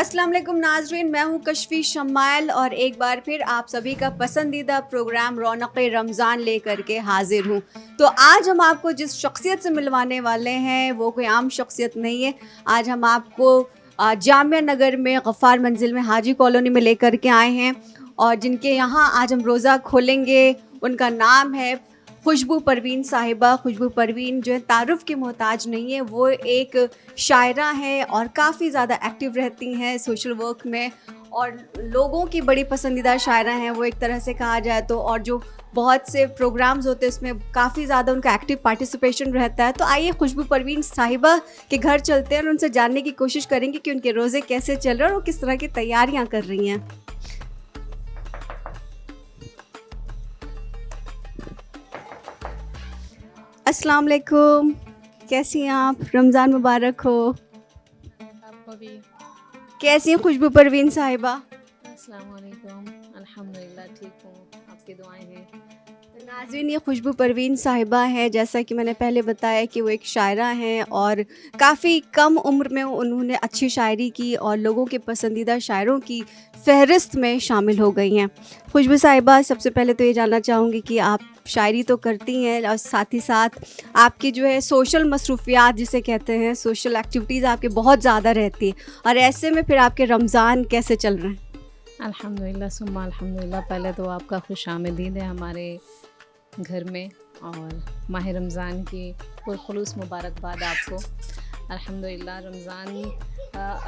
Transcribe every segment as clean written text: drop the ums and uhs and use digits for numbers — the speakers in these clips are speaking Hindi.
अस्सलाम वालेकुम नाज़रीन, मैं हूँ कशफी शमाइल और एक बार फिर आप सभी का पसंदीदा प्रोग्राम रौनक़े रमज़ान लेकर के हाजिर हूँ। तो आज हम आपको जिस शख्सियत से मिलवाने वाले हैं वो कोई आम शख्सियत नहीं है। आज हम आपको जामिया नगर में गफ़ार मंजिल में हाजी कॉलोनी में लेकर के आए हैं और जिनके यहाँ आज हम रोज़ा खोलेंगे। उनका नाम है खुशबू परवीन साहिबा। खुशबू परवीन जो है तारुफ़ की मोहताज नहीं है, वो एक शायरा हैं और काफ़ी ज़्यादा एक्टिव रहती हैं सोशल वर्क में और लोगों की बड़ी पसंदीदा शायरा हैं वो एक तरह से कहा जाए तो। और जो बहुत से प्रोग्राम्स होते हैं उसमें काफ़ी ज़्यादा उनका एक्टिव पार्टिसिपेशन रहता है। तो आइए खुशबू परवीन साहिबा के घर चलते हैं और उनसे जानने की कोशिश करेंगे कि उनके रोज़े कैसे चल रहे हैं और किस तरह की तैयारियाँ कर रही हैं। अस्सलाम वालेकुम, कैसी हैं आप? रमज़ान मुबारक हो। आपको भी। कैसी हैं खुशबू परवीन साहिबा? अस्सलाम वालेकुम। अल्हम्दुलिल्लाह ठीक हूँ, आपकी दुआएं हैं। तो नाज़रीन, ये खुशबू परवीन साहिबा है, जैसा कि मैंने पहले बताया कि वो एक शायरा हैं और काफ़ी कम उम्र में उन्होंने अच्छी शायरी की और लोगों के पसंदीदा शायरों की फ़हरिस्त में शामिल हो गई हैं। खुशबू साहिबा, सबसे पहले तो ये जानना चाहूँगी कि आप शायरी तो करती हैं और साथ ही साथ आपकी जो है सोशल मसरूफ़ियात जिसे कहते हैं, सोशल एक्टिविटीज़ आपकी बहुत ज़्यादा रहती है और ऐसे में फिर आपके रमज़ान कैसे चल रहे हैं? अल्हम्दुलिल्लाह सुम्मा अल्हम्दुलिल्लाह। पहले तो आपका खुशामदीद है हमारे घर में और माह रमज़ान की पुरखुलूस मुबारकबाद आपको। अल्हम्दुलिल्लाह रमज़ान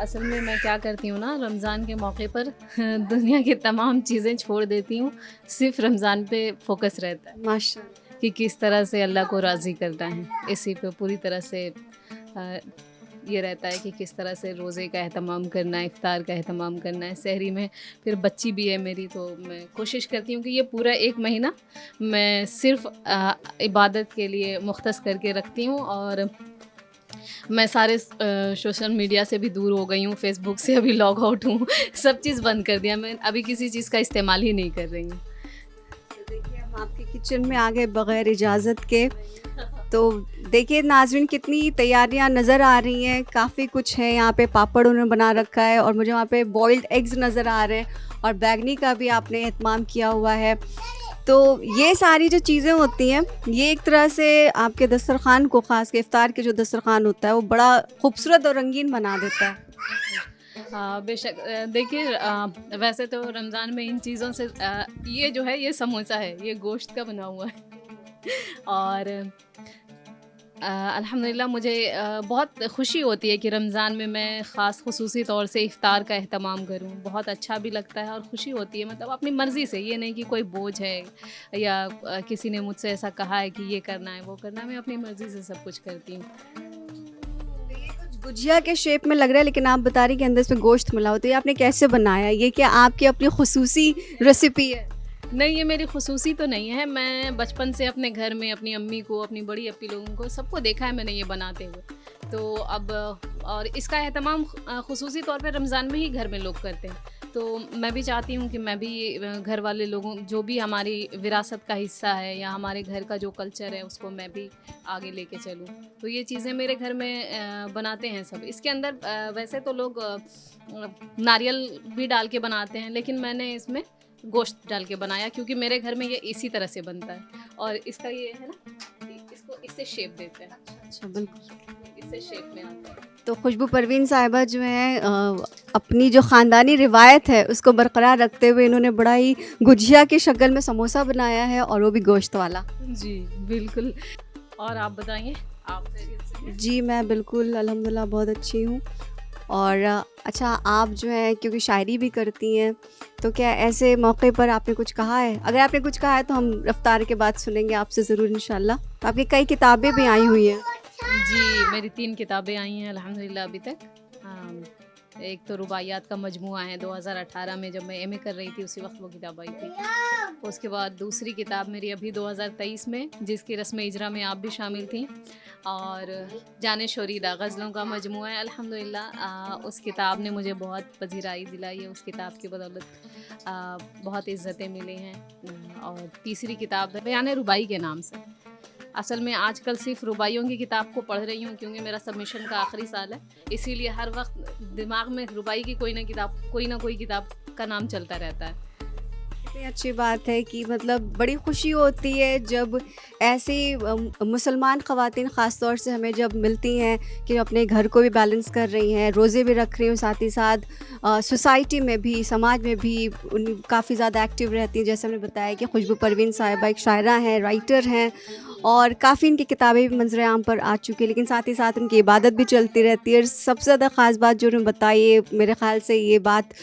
असल में मैं क्या करती हूँ ना, रमज़ान के मौके पर दुनिया की तमाम चीज़ें छोड़ देती हूँ, सिर्फ रमज़ान पे फोकस रहता है माशाअल्लाह। कि किस तरह से अल्लाह को राज़ी करना है। इसी पे पूरी तरह से ये रहता है कि किस तरह से रोज़े का एहतमाम करना है, इफ्तार का एहतमाम करना है। सहरी में फिर बच्ची भी है मेरी, तो मैं कोशिश करती हूँ कि ये पूरा एक महीना मैं सिर्फ़ इबादत के लिए मुख्तस करके रखती हूँ। और मैं सारे सोशल मीडिया से भी दूर हो गई हूँ, फ़ेसबुक से अभी लॉग आउट हूँ। सब चीज़ बंद कर दिया, मैं अभी किसी चीज़ का इस्तेमाल ही नहीं कर रही हूँ। तो देखिए हम आपके किचन में आ गए बग़ैर इजाज़त के। तो देखिए नाज़रीन, कितनी तैयारियां नज़र आ रही हैं, काफ़ी कुछ है यहाँ पे। पापड़ उन्होंने बना रखा है और मुझे वहाँ पे बॉइल्ड एग्स नज़र आ रहे हैं और बैंगनी का भी आपने एहतमाम किया हुआ है। तो ये सारी जो चीज़ें होती हैं ये एक तरह से आपके दस्तरखान को, ख़ास के इफ्तार के जो दस्तरखान होता है वो बड़ा खूबसूरत और रंगीन बना देता है। बेशक देखिए वैसे तो रमज़ान में इन चीज़ों से ये जो है ये समोसा है, ये गोश्त का बना हुआ है। और अल्हम्दुलिल्लाह मुझे बहुत खुशी होती है कि रमज़ान में मैं ख़ास ख़ुसूसी तौर से इफ़्तार का एहतमाम करूँ। बहुत अच्छा भी लगता है और खुशी होती है, मतलब अपनी मर्ज़ी से, ये नहीं कि कोई बोझ है या किसी ने मुझसे ऐसा कहा है कि ये करना है, वो करना है। मैं अपनी मर्ज़ी से सब कुछ करती हूँ। तो ये कुछ गुजिया के शेप में लग रहा है लेकिन आप बता रही कि अंदर इसमें गोश्त मिला हो, तो ये आपने कैसे बनाया? ये क्या आपकी अपनी खुसूसी रेसिपी है? नहीं, ये मेरी खुसूसी तो नहीं है। मैं बचपन से अपने घर में अपनी अम्मी को, अपनी बड़ी अप्पी लोगों को, सबको देखा है मैंने ये बनाते हुए। तो अब और इसका एहतमाम खुसूसी तौर पे रमज़ान में ही घर में लोग करते हैं। तो मैं भी चाहती हूँ कि मैं भी घर वाले लोगों, जो भी हमारी विरासत का हिस्सा है या हमारे घर का जो कल्चर है, उसको मैं भी आगे लेके चलूँ। तो ये चीज़ें मेरे घर में बनाते हैं सब। इसके अंदर वैसे तो लोग नारियल भी डाल के बनाते हैं, लेकिन मैंने इसमें गोश्त डाल के बनाया क्योंकि मेरे घर में ये इसी तरह से बनता है। और इसका ये है ना, इसको इससे शेप देते हैं। अच्छा, बिल्कुल। इससे शेप में आता है। तो खुशबू परवीन साहिबा जो हैं अपनी जो ख़ानदानी रिवायत है उसको बरकरार रखते हुए इन्होंने बड़ा ही गुजिया की शक्ल में समोसा बनाया है और वो भी गोश्त वाला। जी, बिल्कुल। और आप बताइए, आप खैरियत से हैं? जी, मैं बिल्कुल अल्हम्दुलिल्लाह बहुत अच्छी हूँ। और अच्छा, आप जो है क्योंकि शायरी भी करती हैं, तो क्या ऐसे मौके पर आपने कुछ कहा है? अगर आपने कुछ कहा है तो हम इफ्तार के बाद सुनेंगे आपसे ज़रूर इंशाल्लाह। तो आपकी कई किताबें भी आई हुई हैं। जी, मेरी 3 किताबें आई हैं अल्हम्दुलिल्लाह अभी तक। एक तो रुबाइयात का मजमूआ है, 2018 में जब मैं एमए कर रही थी उसी वक़्त वो किताब आई थी। उसके बाद दूसरी किताब मेरी अभी 2023 में, जिसकी रस्म इजरा में आप भी शामिल थीं। और जाने शोरीदा गज़लों का मजमूआ है अल्हम्दुलिल्लाह। उस किताब ने मुझे बहुत पज़ीराई दिलाई है, उस किताब की बदौलत बहुत इज़्ज़तें मिली हैं। और तीसरी किताब है बयान रुबाई के नाम से। असल में आजकल सिर्फ रुबाइयों की किताब को पढ़ रही हूँ, क्योंकि मेरा सबमिशन का आखिरी साल है, इसीलिए हर वक्त दिमाग में रुबाई की कोई ना कोई किताब का नाम चलता रहता है। कितनी अच्छी बात है कि मतलब बड़ी खुशी होती है जब ऐसी मुसलमान ख़वातीन ख़ास तौर से हमें जब मिलती हैं कि अपने घर को भी बैलेंस कर रही हैं, रोज़े भी रख रही हैं, साथ ही साथ सोसाइटी में भी, समाज में भी उन काफ़ी ज़्यादा एक्टिव रहती हैं। जैसे हमने बताया कि खुशबू परवीन साहिबा एक शायरा हैं, राइटर हैं और काफ़ी इनकी किताबें भी मंज़र आम पर आ चुकी हैं, लेकिन साथ ही साथ उनकी इबादत भी चलती रहती है। और सबसे ज़्यादा ख़ास बात जो उन्होंने बताई है, मेरे ख़्याल से ये बात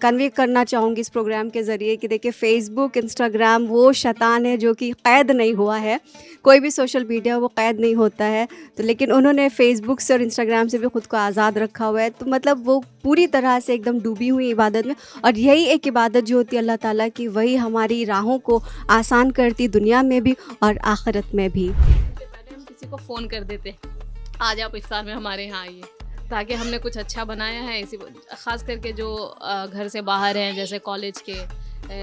कन्वे करना चाहूँगी इस प्रोग्राम के ज़रिए कि देखिए फ़ेसबुक, इंस्टाग्राम वो शैतान है जो कि क़ैद नहीं हुआ है। कोई भी सोशल मीडिया वो क़ैद नहीं होता है, तो लेकिन उन्होंने फ़ेसबुक से और इंस्टाग्राम से भी ख़ुद को आज़ाद रखा हुआ है। तो मतलब वो पूरी तरह से एकदम डूबी हुई इबादत में, और यही एक इबादत जो होती है अल्लाह ताला की, वही हमारी राहों को आसान करती दुनिया में भी और आखिरत में भी। पहले हम किसी को फ़ोन कर देते, आज आप इफ्तार में हमारे यहाँ आइए, ताकि हमने कुछ अच्छा बनाया है। इसी ख़ास करके जो घर से बाहर हैं, जैसे कॉलेज के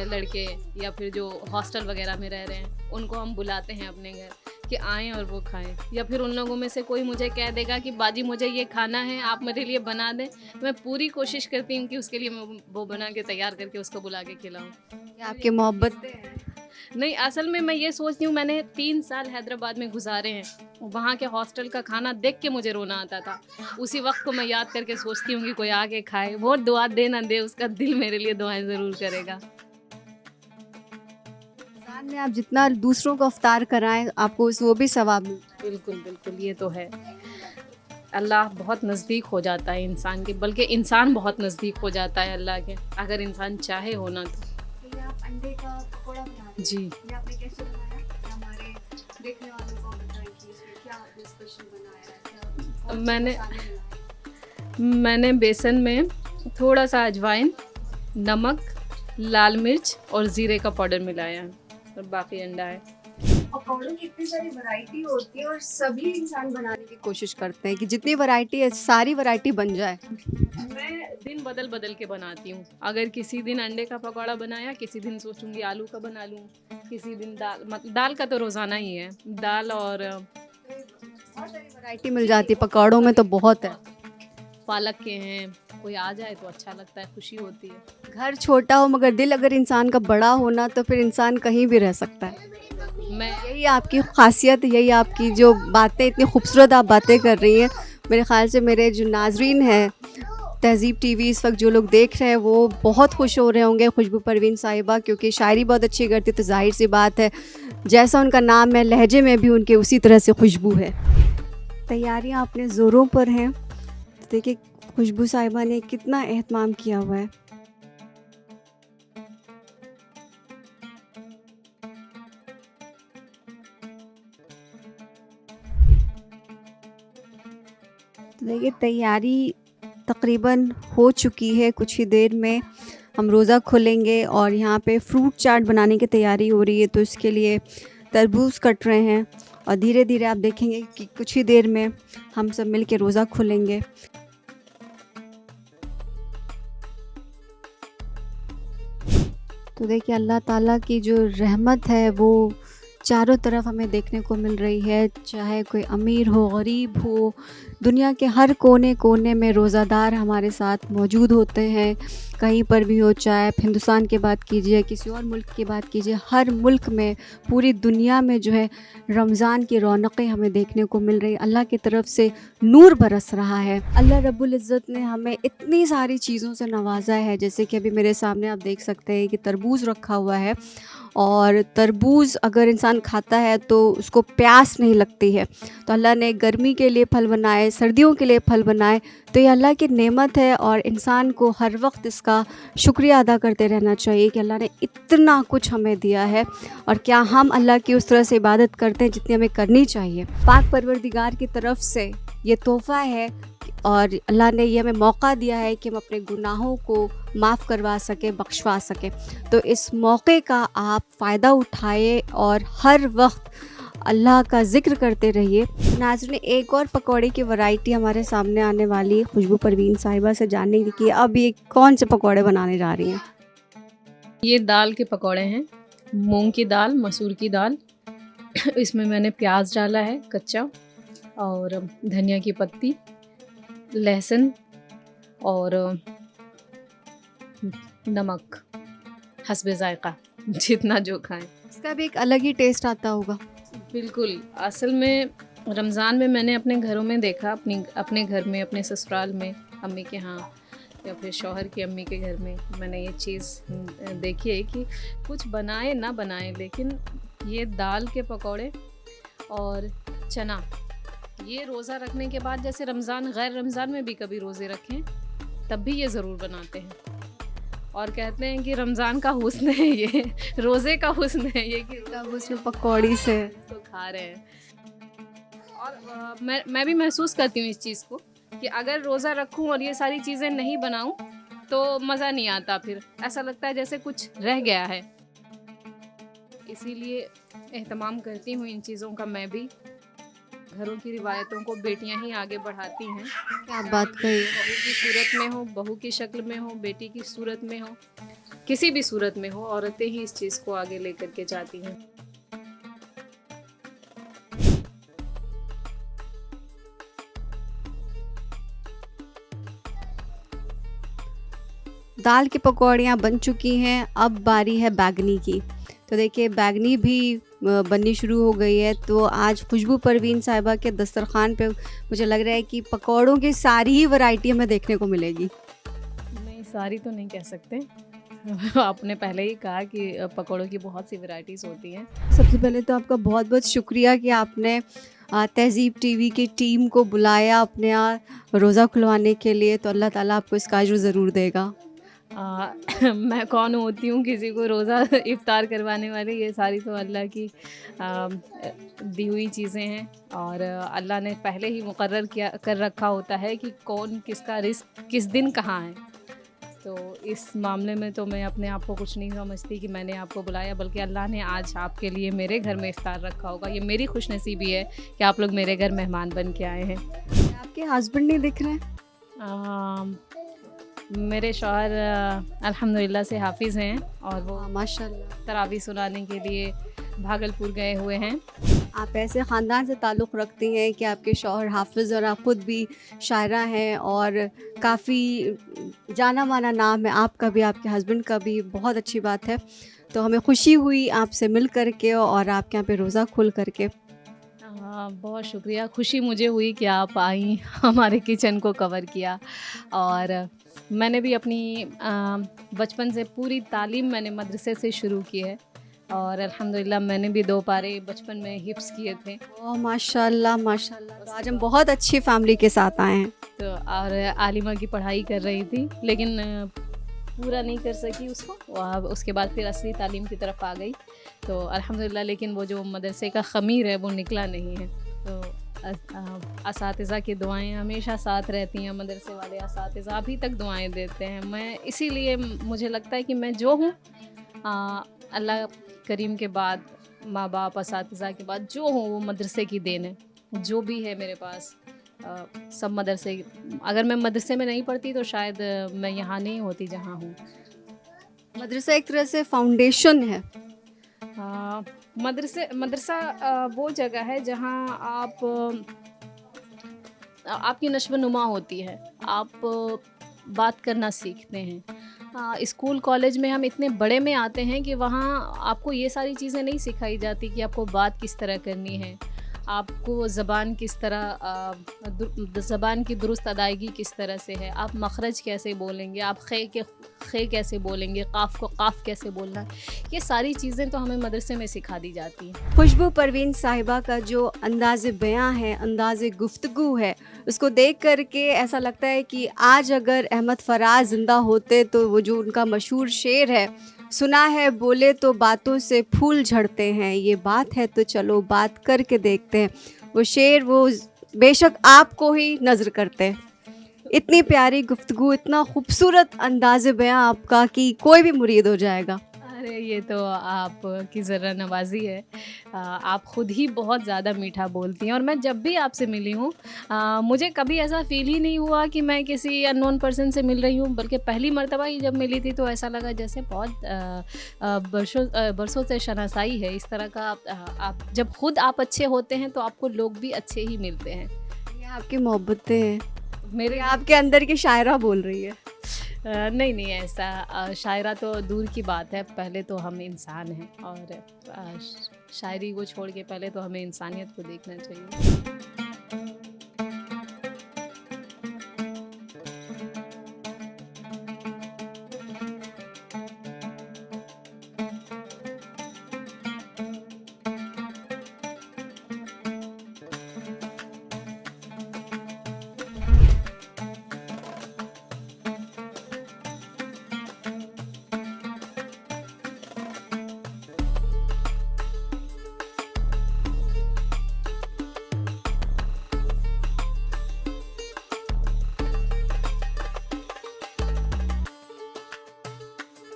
लड़के या फिर जो हॉस्टल वगैरह में रह रहे हैं, उनको हम बुलाते हैं अपने घर कि आएँ और वो खाएं। या फिर उन लोगों में से कोई मुझे कह देगा कि बाजी मुझे ये खाना है, आप मेरे लिए बना दें, मैं पूरी कोशिश करती हूँ कि उसके लिए मैं वो बना के तैयार करके उसको बुला के खिलाऊँ। ये आपकी मोहब्बत है। नहीं, असल में मैं ये सोचती हूँ, मैंने 3 साल हैदराबाद में गुजारे हैं, वहाँ के हॉस्टल का खाना देख के मुझे रोना आता था। उसी वक्त को मैं याद करके सोचती हूँ कि कोई आके खाए, वो दुआ दे ना दे, उसका दिल मेरे लिए दुआएं ज़रूर करेगा। रमज़ान में आप जितना दूसरों को इफ्तार कराएं, आपको वो भी सवाब मिलता है। बिल्कुल बिल्कुल, ये तो है। अल्लाह बहुत नज़दीक हो जाता है इंसान के, बल्कि इंसान बहुत नज़दीक हो जाता है अल्लाह के, अगर इंसान चाहे होना तो। ये आप अंडे का पकौड़ा बना रहे हैं। जी, ये आपने कैसे बनाया? हमारे देखने वालों को बताएं कि इसमें क्या आपने स्पेशल बनाया है, क्या कौन से मैंने मसाले मिलाए? मैंने बेसन में थोड़ा सा अजवाइन, नमक, लाल मिर्च और ज़ीरे का पाउडर मिलाया है, और बाकी अंडा है। पकौड़ों की इतनी सारी वैरायटी होती है और सभी इंसान बनाने की कोशिश करते हैं कि जितनी वैरायटी है सारी वैरायटी बन जाए। मैं दिन बदल बदल के बनाती हूँ। अगर किसी दिन अंडे का पकौड़ा बनाया, किसी दिन सोचूंगी आलू का बना लूँ, किसी दिन दाल का तो रोज़ाना ही है, दाल और बहुत सारी वैरायटी मिल जाती है पकौड़ों में, तो बहुत है। पालक के हैं। कोई आ जाए तो अच्छा लगता है, खुशी होती है। घर छोटा हो मगर दिल अगर इंसान का बड़ा होना, तो फिर इंसान कहीं भी रह सकता है। मैं यही आपकी खासियत, यही आपकी जो बातें, इतनी खूबसूरत आप बातें कर रही हैं। मेरे ख़्याल से मेरे जो नाजरीन हैं तहज़ीब टीवी, इस वक्त जो लोग देख रहे हैं वो बहुत खुश हो रहे होंगे खुशबू परवीन साहिबा, क्योंकि शायरी बहुत अच्छी करती, तो जाहिर सी बात है जैसा उनका नाम है लहजे में भी उनके उसी तरह से खुशबू है। तैयारियां अपने ज़ोरों पर हैं। तो देखिए खुशबू साहिबा ने कितना एहतमाम किया हुआ है। तो देखिए तैयारी तकरीबन हो चुकी है। कुछ ही देर में हम रोज़ा खोलेंगे और यहाँ पे फ्रूट चाट बनाने की तैयारी हो रही है, तो इसके लिए तरबूज कट रहे हैं और धीरे धीरे आप देखेंगे कि कुछ ही देर में हम सब मिल के रोज़ा खोलेंगे। तो देखिए अल्लाह ताला की जो रहमत है वो चारों तरफ हमें देखने को मिल रही है, चाहे कोई अमीर हो, गरीब हो, दुनिया के हर कोने कोने में रोज़ादार हमारे साथ मौजूद होते हैं। कहीं पर भी हो, चाहे आप हिंदुस्तान की बात कीजिए, किसी और मुल्क की बात कीजिए, हर मुल्क में, पूरी दुनिया में जो है रमज़ान की रौनकें हमें देखने को मिल रही। अल्लाह की तरफ से नूर बरस रहा है। अल्लाह रब्बुल इज़्ज़त ने हमें इतनी सारी चीज़ों से नवाजा है, जैसे कि अभी मेरे सामने आप देख सकते हैं कि तरबूज रखा हुआ है, और तरबूज अगर इंसान खाता है तो उसको प्यास नहीं लगती है। तो अल्लाह ने गर्मी के लिए फल बनाए, सर्दियों के लिए फल बनाए, तो ये अल्लाह की नेमत है और इंसान को हर वक्त इसका शुक्रिया अदा करते रहना चाहिए कि अल्लाह ने इतना कुछ हमें दिया है, और क्या हम अल्लाह की उस तरह से इबादत करते हैं जितनी हमें करनी चाहिए। पाक परवरदिगार की तरफ से ये तोहफ़ा है और अल्लाह ने ये हमें मौका दिया है कि हम अपने गुनाहों को माफ़ करवा सकें, बख्शवा सकें। तो इस मौके का आप फ़ायदा उठाइए और हर वक्त अल्लाह का ज़िक्र करते रहिए। नाज़रीन, एक और पकौड़े की वैरायटी हमारे सामने आने वाली है। खुशबू परवीन साहिबा से जानने की अब ये कौन से पकौड़े बनाने जा रही हैं। ये दाल के पकौड़े हैं, मूंग की दाल, मसूर की दाल इसमें मैंने प्याज डाला है कच्चा, और धनिया की पत्ती, लहसुन, और नमक हस्बे जायका, जितना जो खाएं। इसका भी एक अलग ही टेस्ट आता होगा। बिल्कुल, असल में रमज़ान में मैंने अपने घरों में देखा, अपने घर में, अपने ससुराल में, अम्मी के यहाँ या फिर शौहर की अम्मी के घर में मैंने ये चीज़ देखी है कि कुछ बनाए ना बनाए, लेकिन ये दाल के पकौड़े और चना, ये रोज़ा रखने के बाद, जैसे रमज़ान गैर रमज़ान में भी कभी रोज़े रखें तब भी ये ज़रूर बनाते हैं। और कहते हैं कि रमज़ान का हुस्न है ये, रोज़े का हुस्न है ये, कि तब उसमें पकौड़ी से तो खा रहे हैं। और मैं भी महसूस करती हूँ इस चीज़ को कि अगर रोज़ा रखूँ और ये सारी चीज़ें नहीं बनाऊँ तो मज़ा नहीं आता, फिर ऐसा लगता है जैसे कुछ रह गया है। इसीलिए एहतमाम करती हूँ इन चीज़ों का मैं भी। घरों की रिवायतों को बेटियां ही आगे बढ़ाती हैं। क्या बात कही। बहू की सूरत में हो, बहू की शक्ल में हो, बेटी की सूरत में हो, किसी भी सूरत में हो, औरतें ही इस चीज़ को आगे लेकर के जाती हैं। दाल की पकौड़ियाँ बन चुकी हैं, अब बारी है बैंगनी की। तो देखिए बैंगनी भी बननी शुरू हो गई है। तो आज खुशबू परवीन साहिबा के दस्तरखान पे मुझे लग रहा है कि पकौड़ों की सारी ही वैरायटी हमें देखने को मिलेगी। नहीं, सारी तो नहीं कह सकते। आपने पहले ही कहा कि पकौड़ों की बहुत सी वैरायटीज़ होती हैं। सबसे पहले तो आपका बहुत बहुत शुक्रिया कि आपने तहज़ीब टीवी की टीम को बुलाया अपने यहाँ रोज़ा खुलवाने के लिए। तो अल्लाह ताला आपको इसका अज्र ज़रूर देगा। मैं कौन होती हूँ किसी को रोज़ा इफ्तार करवाने वाली, ये सारी तो अल्लाह की दी हुई चीज़ें हैं, और अल्लाह ने पहले ही मुकर्रर कर रखा होता है कि कौन किसका रिस्क किस दिन कहाँ है। तो इस मामले में तो मैं अपने आप को कुछ नहीं समझती कि मैंने आपको बुलाया, बल्कि अल्लाह ने आज आपके लिए मेरे घर में इफ्तार रखा होगा। ये मेरी खुशनसीबी है कि आप लोग मेरे घर मेहमान बन के आए हैं। आपके हस्बैंड नहीं दिख रहे हैं? मेरे शौहर अल्हम्दुलिल्लाह से हाफिज़ हैं, और वो माशाल्लाह तरावी सुनाने के लिए भागलपुर गए हुए हैं। आप ऐसे ख़ानदान से ताल्लुक़ रखती हैं कि आपके शौहर हाफिज़ और आप ख़ुद भी शायरा हैं, और काफ़ी जाना माना नाम है आपका भी, आपके हस्बैंड का भी। बहुत अच्छी बात है। तो हमें खुशी हुई आपसे मिल कर के और आपके यहाँ पे रोज़ा खुल कर के। बहुत शुक्रिया। खुशी मुझे हुई कि आप आई, हमारे किचन को कवर किया। और मैंने भी अपनी बचपन से पूरी तालीम मैंने मदरसे से शुरू की है, और अल्हम्दुलिल्लाह मैंने भी 2 पारे बचपन में हिफ्ज़ किए थे। ओह माशाल्लाह माशाल्लाह। तो आज हम बहुत अच्छी फैमिली के साथ आए हैं। तो और आलिमा की पढ़ाई कर रही थी, लेकिन पूरा नहीं कर सकी उसको, और उसके बाद फिर असली तालीम की तरफ आ गई। तो अल्हम्दुलिल्लाह, लेकिन वो जो मदरसे का ख़मीर है वो निकला नहीं है। तो असातिज़ा की दुआएं हमेशा साथ रहती हैं। मदरसे वाले असातिज़ा अभी तक दुआएं देते हैं। मैं इसीलिए मुझे लगता है कि मैं जो हूँ, अल्लाह करीम के बाद, माँ बाप, असातिज़ा के बाद जो हूँ वो मदरसे की देन है। जो भी है मेरे पास सब मदरसे। अगर मैं मदरसे में नहीं पढ़ती तो शायद मैं यहाँ नहीं होती जहाँ हूँ। मदरसा एक तरह से फाउंडेशन है। मदरसा वो जगह है जहाँ आपकी नश्व नुमा होती है, आप बात करना सीखते हैं। स्कूल कॉलेज में हम इतने बड़े में आते हैं कि वहाँ आपको ये सारी चीज़ें नहीं सिखाई जाती कि आपको बात किस तरह करनी है, आपको ज़बान किस तरह, ज़बान की दुरुस्त अदायगी किस तरह से है, आप मखरज कैसे बोलेंगे, आप खे कैसे बोलेंगे, काफ को काफ कैसे बोलना, ये सारी चीज़ें तो हमें मदरसे में सिखा दी जाती हैं। खुशबू परवीन साहिबा का जो अंदाज़ बयां है, अंदाज़ गुफ्तगू है, उसको देख कर के ऐसा लगता है कि आज अगर अहमद फराज ज़िंदा होते तो वो जो उनका मशहूर शेर है, सुना है बोले तो बातों से फूल झड़ते हैं, ये बात है तो चलो बात करके देखते हैं, वो शेर वो बेशक आपको ही नज़र करते हैं। इतनी प्यारी गुफ्तगू, इतना खूबसूरत अंदाज़ बयां आपका कि कोई भी मुरीद हो जाएगा। अरे ये तो आपकी ज़रा नवाज़ी है। आप खुद ही बहुत ज़्यादा मीठा बोलती हैं और मैं जब भी आपसे मिली हूँ मुझे कभी ऐसा फ़ील ही नहीं हुआ कि मैं किसी अननोन पर्सन से मिल रही हूँ, बल्कि पहली मर्तबा ही जब मिली थी तो ऐसा लगा जैसे बहुत बरसों से शनासाई है। इस तरह का आप जब खुद आप अच्छे होते हैं तो आपको लोग भी अच्छे ही मिलते हैं। ये आपकी मोहब्बतें हैं, मेरे ये आपके अंदर की शायरा बोल रही है। नहीं, नहीं ऐसा शायरा तो दूर की बात है, पहले तो हम इंसान हैं और शायरी को छोड़ के पहले तो हमें इंसानियत को देखना चाहिए।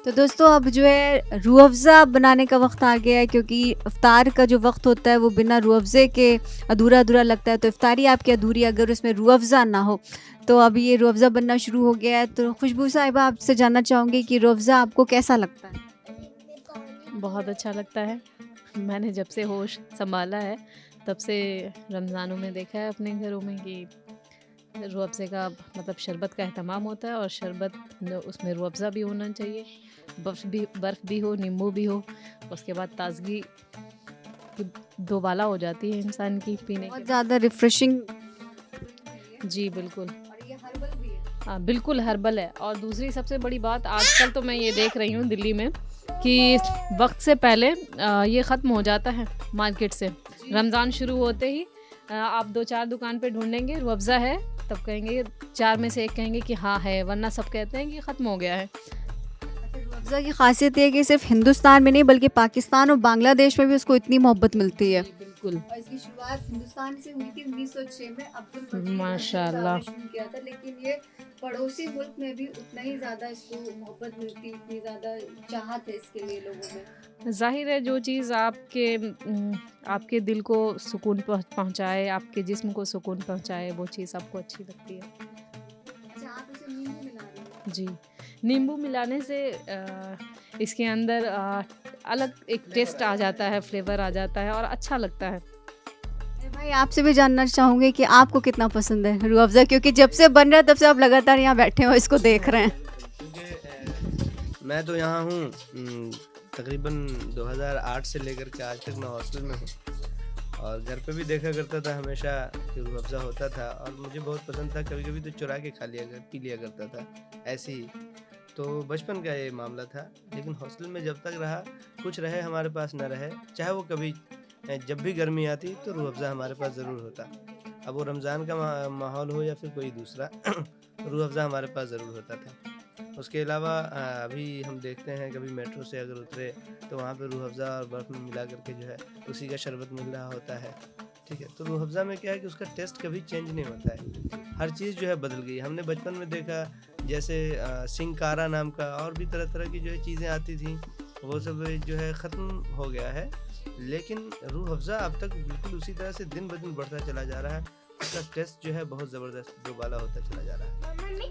तो दोस्तों अब जो है रूह अफ़ज़ा बनाने का वक्त आ गया है, क्योंकि इफ्तार का जो वक्त होता है वो बिना रूह अफ़ज़े के अधूरा अधूरा लगता है। तो इफ्तारी आपकी अधूरी अगर उसमें रूह अफ़ज़ा ना हो। तो अब ये रूह अफ़ज़ा बनना शुरू हो गया है। तो खुशबू साहिबा आपसे जानना चाहूँगी कि रूह अफ़ज़ा आपको कैसा लगता है? बहुत अच्छा लगता है। मैंने जब से होश सँभाला है, तब से रमज़ानों में देखा है अपने घरों में कि रूह अफ़ज़े का मतलब शरबत का एहतमाम होता है और शरबत उसमें रूह अफ़ज़ा भी होना चाहिए, बर्फ़ भी हो, नींबू भी हो। उसके बाद ताज़गी की दोबाला हो जाती है इंसान की पीने बहुत के ज़्यादा रिफ्रेशिंग बाद। जी, बिल्कुल। और ये हर्बल भी है। हाँ, बिल्कुल हर्बल है और दूसरी सबसे बड़ी बात आजकल तो मैं ये देख रही हूँ दिल्ली में कि वक्त से पहले ये ख़त्म हो जाता है मार्केट से। रमज़ान शुरू होते ही आप 2-4 दुकान पे ढूँढेंगे रूह अफ़ज़ा है, तब कहेंगे 4 में से 1 कहेंगे कि हाँ है, वरना सब कहते हैं कि ख़त्म हो गया है। रूह अफ़ज़ा की ख़ासियत ये है कि सिर्फ हिंदुस्तान में नहीं बल्कि पाकिस्तान और बांग्लादेश में भी उसको इतनी मोहब्बत मिलती है। जी, बिल्कुल। और इसकी शुरुआत हिंदुस्तान से हुई थी 1906 में अब्दुल मजीद अज़ीज़ माशाअल्लाह। साहब ने शुरू किया था, लेकिन ये पड़ोसी मुल्क में भी उतना ही ज़्यादा इसको मोहब्बत मिलती, इतनी ज़्यादा चाहत है इसके लिए लोगों में। ज़ाहिर है जो चीज़ आपके दिल को सुकून पहुँचाए, आपके जिस्म को सुकून पहुँचाए, वो चीज़ आपको अच्छी लगती है। अच्छा, आप इसे नींबू मिला रही हैं? जी, नींबू मिलाने से इसके अंदर अलग एक टेस्ट आ जाता है, फ्लेवर आ जाता है और अच्छा लगता है। अरे भाई आपसे भी जानना चाहूँगी कि आपको कितना पसंद है रूह अफ़ज़ा, क्योंकि जब से बन रहा है तब से आप लगातार यहाँ बैठे हो इसको देख रहे हैं। क्योंकि मैं तो यहाँ हूँ तकरीबन 2008 से लेकर के आज तक मैं हॉस्टल में हूँ और घर पे भी देखा करता था हमेशा कि रूह अफ़ज़ा होता था और मुझे बहुत पसंद था। कभी कभी तो चुरा के पी लिया करता था ऐसे ही। तो बचपन का ये मामला था, लेकिन हॉस्टल में जब तक रहा, कुछ रहे हमारे पास न रहे, चाहे वो कभी जब भी गर्मी आती तो रूह अफ़ज़ा हमारे पास ज़रूर होता। अब वो रमज़ान का माहौल हो या फिर कोई दूसरा रूह अफ़ज़ा हमारे पास ज़रूर होता था। उसके अलावा अभी हम देखते हैं कभी मेट्रो से अगर उतरे तो वहाँ पे रूह अफ़ज़ा और बर्फ़ में मिला करके जो है उसी का शरबत मिल रहा होता है। ठीक है, तो रूह अफ़ज़ा में क्या है कि उसका टेस्ट कभी चेंज नहीं होता है। हर चीज़ जो है बदल गई। हमने बचपन में देखा जैसे सिंकारा नाम का और भी तरह तरह की जो है चीज़ें आती थी, वो सब जो है ख़त्म हो गया है। लेकिन रूह अफ़ज़ा अब तक बिल्कुल उसी तरह से दिन ब दिन बढ़ता चला जा रहा है। उसका टेस्ट जो है बहुत ज़बरदस्त दोबाला होता चला जा रहा है।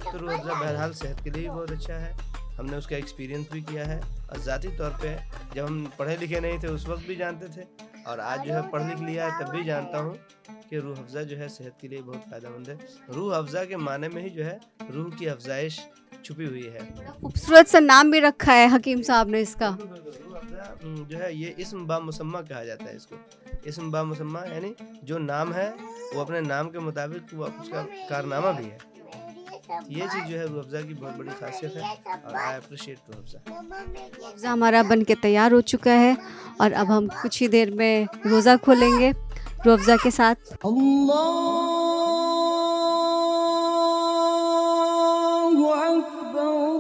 तो रूह अफ़ज़ा बहरहाल सेहत के लिए भी बहुत अच्छा है। हमने उसका एक्सपीरियंस भी किया है और ज़ाती तौर पे जब हम पढ़े लिखे नहीं थे उस वक्त भी जानते थे और आज जो है पढ़ लिख लिया है तब भी जानता हूँ कि रूह अफ़ज़ा जो है सेहत के लिए बहुत फ़ायदेमंद है। रूह अफ़ज़ा के माने में ही जो है रूह की अफ़ज़ाइश छुपी हुई है। बड़ा खूबसूरत सा नाम भी रखा है हकीम साहब ने इसका। रूह अफ़ज़ा जो है ये इस्म बा मुसम्मा कहा जाता है इसको। इस्म बा मुसम्मा यानी जो नाम है वो अपने नाम के मुताबिक वो उसका कारनामा भी है। ये चीज़ जो है रूह अफ़ज़ा की बहुत बड़ी ख़ासियत है और आई अप्रिशिएट रूह अफ़ज़ा। रूह अफ़ज़ा हमारा बन के तैयार हो चुका है और अब हम कुछ ही देर में रोज़ा खोलेंगे रूह अफ़ज़ा के साथ। अल्लाहु अकबर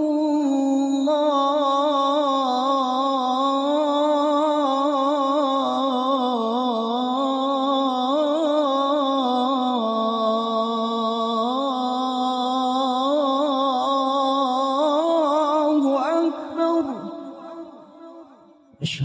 अल्लाहु अकबर।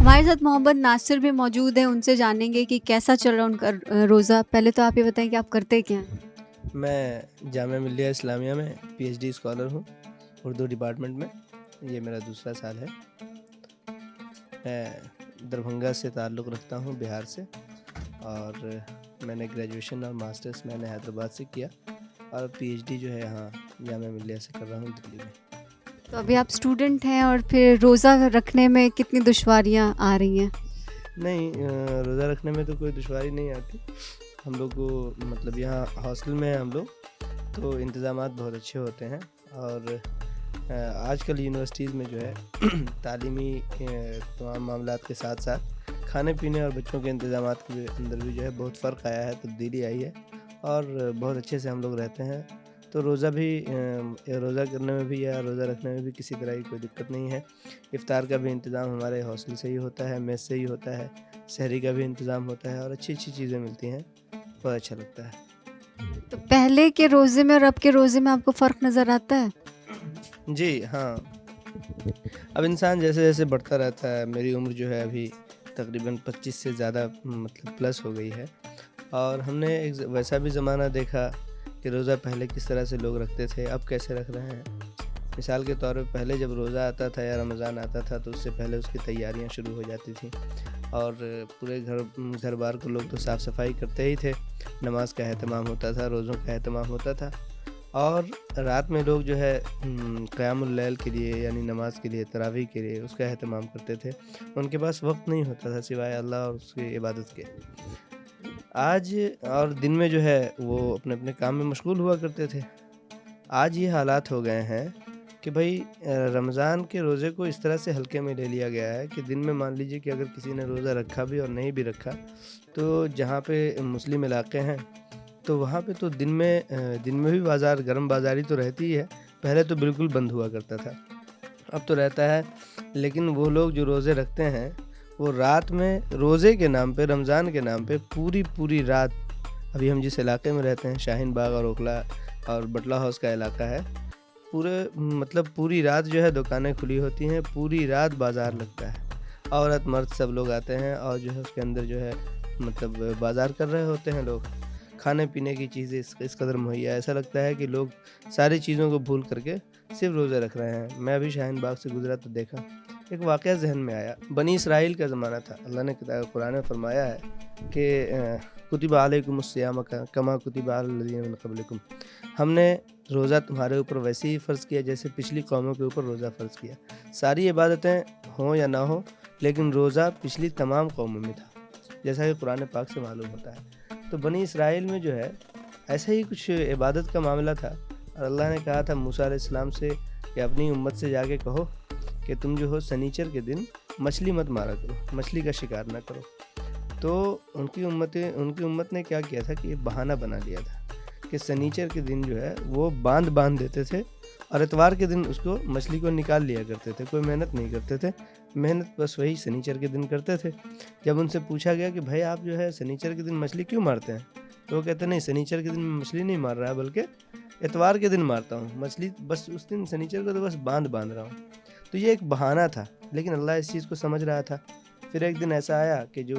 हमारे साथ मोहम्मद नासिर भी मौजूद है, उनसे जानेंगे कि कैसा चल रहा उनका रोज़ा। पहले तो आप ये बताएं कि आप करते क्या हैं? मैं जामिया मिल्लिया इस्लामिया में पीएचडी स्कॉलर हूँ, उर्दू डिपार्टमेंट में। ये मेरा दूसरा साल है। मैं दरभंगा से ताल्लुक़ रखता हूँ, बिहार से, और मैंने ग्रेजुएशन और मास्टर्स मैंने हैदराबाद से किया, और पीएचडी जो है यहाँ जामिया मिल्लिया से कर रहा हूँ, दिल्ली में। तो अभी आप स्टूडेंट हैं और फिर रोज़ा रखने में कितनी दुश्वारियाँ आ रही हैं? नहीं, रोज़ा रखने में तो कोई दुश्वारी नहीं आती। हम लोग को मतलब यहाँ हॉस्टल में हैं हम लोग, तो इंतज़ामात बहुत अच्छे होते हैं। और आजकल यूनिवर्सिटीज़ में जो है तालीमी तमाम मामलात के साथ साथ खाने पीने और बच्चों के इंतज़ामात के अंदर भी जो है बहुत फ़र्क आया है, तब्दीली आई है, और बहुत अच्छे से हम लोग रहते हैं। तो रोज़ा करने में भी या रोज़ा रखने में भी किसी तरह की कोई दिक्कत नहीं है। इफ़्तार का भी इंतज़ाम हमारे हॉस्टल से ही होता है, मेस से ही होता है, सहरी का भी इंतज़ाम होता है, और अच्छी अच्छी चीज़ें मिलती हैं, बहुत अच्छा लगता है। तो पहले के रोज़े में और अब के रोज़े में आपको फ़र्क नज़र आता है? जी हाँ, अब इंसान जैसे जैसे बढ़ता रहता है, मेरी उम्र जो है अभी तकरीबन 25 से ज़्यादा मतलब प्लस हो गई है, और हमने एक वैसा भी ज़माना देखा कि रोज़ा पहले किस तरह से लोग रखते थे, अब कैसे रख रहे हैं। मिसाल के तौर पे पहले जब रोज़ा आता था या रमज़ान आता था तो उससे पहले उसकी तैयारियां शुरू हो जाती थी, और पूरे घर बार को लोग तो साफ़ सफाई करते ही थे, नमाज का एहतमाम होता था, रोज़ों का एहतमाम होता था, और रात में लोग जो है क़यामुल लैल के लिए यानी नमाज के लिए, तरावी के लिए उसका एहतमाम करते थे। उनके पास वक्त नहीं होता था सिवाय अल्लाह और उसकी इबादत के। आज और दिन में जो है वो अपने अपने काम में मशगूल हुआ करते थे। आज ये हालात हो गए हैं कि भाई रमज़ान के रोज़े को इस तरह से हल्के में ले लिया गया है कि दिन में मान लीजिए कि अगर किसी ने रोज़ा रखा भी और नहीं भी रखा, तो जहाँ पे मुस्लिम इलाके हैं तो वहाँ पे तो दिन में भी बाज़ार, गर्म बाज़ारी तो रहती ही है। पहले तो बिल्कुल बंद हुआ करता था, अब तो रहता है, लेकिन वो लोग जो रोज़े रखते हैं वो रात में रोज़े के नाम पे, रमज़ान के नाम पे पूरी रात, अभी हम जिस इलाके में रहते हैं शाहीन बाग और ओखला और बटला हाउस का इलाका है, पूरी रात जो है दुकानें खुली होती हैं, पूरी रात बाज़ार लगता है, औरत मर्द सब लोग आते हैं और जो है उसके अंदर जो है मतलब बाज़ार कर रहे होते हैं लोग। खाने पीने की चीज़ें इस कदर मुहैया, ऐसा लगता है कि लोग सारी चीज़ों को भूल करके सिर्फ रोज़े रख रहे हैं। मैं अभी शाहीन बाग से गुजरा तो देखा, एक वाक़या जहन में आया। बनी इसराइल का ज़माना था। अल्लाह ने कुरान में फरमाया है कि कुतिबा अलैकुमुस्सियाम कमा कुतिबा अलल्लज़ीना मिन क़ब्लिकुम, हमने रोज़ा तुम्हारे ऊपर वैसे ही फ़र्ज़ किया जैसे पिछली कौमों के ऊपर रोज़ा फ़र्ज़ किया। सारी इबादतें हों या ना हो, लेकिन रोज़ा पिछली तमाम कौमों में था, जैसा कि कुरान पाक से मालूम होता है। तो बनी इसराइल में जो है ऐसा ही कुछ इबादत का मामला था, और अल्लाह ने कहा था मूसा अलैहिस्सलाम से कि अपनी उम्मत से जाके कहो कि तुम जो हो सनीचर के दिन मछली मत मारा करो, मछली का शिकार ना करो। तो उनकी उम्मत ने क्या किया था कि बहाना बना लिया था कि सनीचर के दिन जो है वो बांध देते थे, और इतवार के दिन उसको मछली को निकाल लिया करते थे। कोई मेहनत नहीं करते थे, मेहनत बस वही सनीचर के दिन करते थे। जब उनसे पूछा गया कि भाई आप जो है सनीचर के दिन मछली क्यों मारते हैं, तो वो कहते नहीं, सनीचर के दिन मैं मछली नहीं मार रहा, बल्कि इतवार के दिन मारता हूँ मछली, बस उस दिन सनीचर को तो बस बांध रहा हूँ। तो ये एक बहाना था, लेकिन अल्लाह इस चीज़ को समझ रहा था। फिर एक दिन ऐसा आया कि जो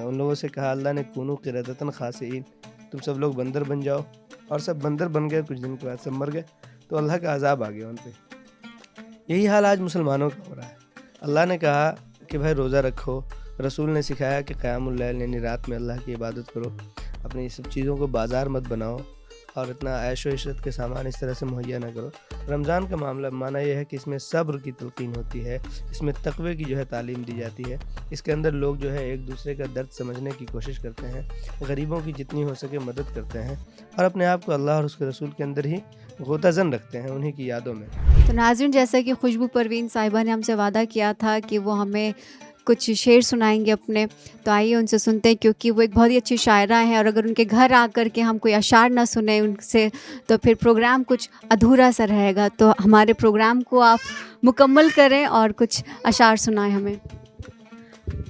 उन लोगों से कहा अल्लाह ने कूनू क़िरदतन ख़ासिईन, तुम सब लोग बंदर बन जाओ, और सब बंदर बन गए। कुछ दिन के बाद सब मर गए, तो अल्लाह का अज़ाब आ गया उन पे। यही हाल आज मुसलमानों का हो रहा है। अल्लाह ने कहा कि भाई रोज़ा रखो, रसूल ने सिखाया कि क़यामुल लैल यानी रात में अल्लाह की इबादत करो, अपनी सब चीज़ों को बाज़ार मत बनाओ, और इतना ऐशो इशरत के सामान इस तरह से मुहैया ना करो। रमज़ान का मामला माना यह है कि इसमें सब्र की तलकीन होती है, इसमें तक़वे की जो है तालीम दी जाती है। इसके अंदर लोग जो है एक दूसरे का दर्द समझने की कोशिश करते हैं, गरीबों की जितनी हो सके मदद करते हैं और अपने आप को अल्लाह और उसके रसूल के अंदर ही गोताज़न रखते हैं, उन्हीं की यादों में। तो नाज़रीन, जैसा कि खुशबू परवीन साहिबा ने हमसे वादा किया था कि वो हमें कुछ शेर सुनाएंगे अपने, तो आइए उनसे सुनते हैं, क्योंकि वो एक बहुत ही अच्छी शायरा हैं और अगर उनके घर आकर के हम कोई अशार ना सुने उनसे तो फिर प्रोग्राम कुछ अधूरा सा रहेगा। तो हमारे प्रोग्राम को आप मुकम्मल करें और कुछ अशार सुनाएं हमें।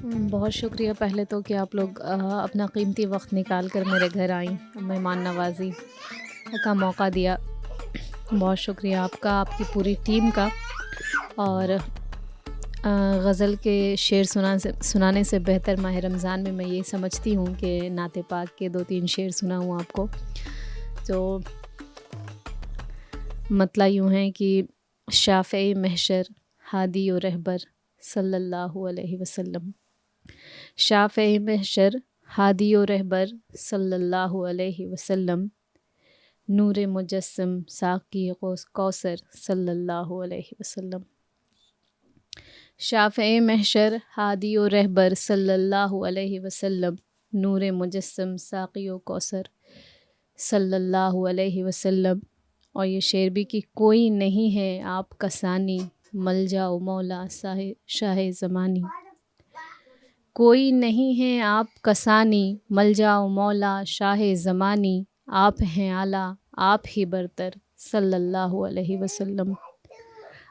बहुत शुक्रिया पहले तो कि आप लोग अपना कीमती वक्त निकाल कर मेरे घर आई, मेहमान नवाजी का मौका दिया। बहुत शुक्रिया आपका, आपकी पूरी टीम का। और गज़ल के शेर सुनाने से बेहतर माह रमज़ान में मैं ये समझती हूँ कि नाते पाक के 2-3 शेर सुनाऊँ आपको। तो मतलब यूँ है कि शाफ़े महशर हादी और रहबर सल्लल्लाहु अलैहि वसल्लम, शाफ़े महशर हादी और रहबर सल्लल्लाहु अलैहि वसल्लम, नूर मुजस्सम साक़ी कौसर सल्लल्लाहु अलैहि वसल्लम। शाफ़े महशर हादी और रहबर सल्लल्लाहु अलैहि वसल्लम, नूर मुजस्सम साक़ी कौसर सल्लल्लाहु अलैहि वसल्लम। और ये शेर भी कि कोई नहीं है आपका सानी, मल जाओ मौला शाह ज़मानी। कोई नहीं है आपका सानी, मल जाओ मौला शाह ज़मानी, आप हैं आला आप ही बरतर सल्लल्लाहु अलैहि वसल्लम।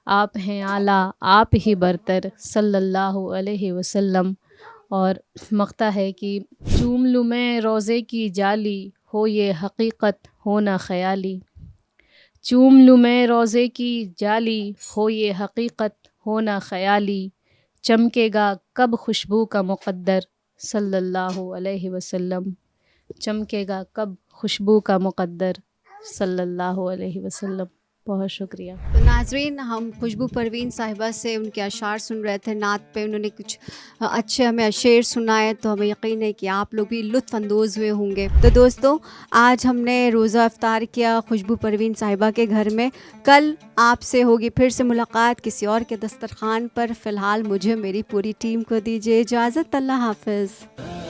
आप हैं आला आप ही बरतर सल्लल्लाहु अलैहि वसल्लम। और मक़ता है कि चूम लूँ मैं रोज़े की जाली, हो ये हकीकत हो ना ख़याली। चूम लूँ मैं रोज़े की जाली, हो ये हकीकत हो ना ख़याली, चमकेगा कब खुशबू का मुक़द्दर सल्लल्लाहु अलैहि वसल्लम, चमकेगा कब खुशबू का मुक़द्दर सल्लल्लाहु अलैहि वसल्लम। बहुत शुक्रिया। तो नाज़रीन, हम खुशबू परवीन साहिबा से उनके अशार सुन रहे थे, नात पे उन्होंने कुछ अच्छे हमें शेर सुनाए, तो हमें यकीन है कि आप लोग भी लुत्फ़ अंदोज़ हुए होंगे। तो दोस्तों, आज हमने रोज़ा इफ्तार किया खुशबू परवीन साहिबा के घर में। कल आपसे होगी फिर से मुलाकात किसी और के दस्तरखान पर। फ़िलहाल मुझे मेरी पूरी टीम को दीजिए इजाज़त। अल्लाह हाफ़िज़।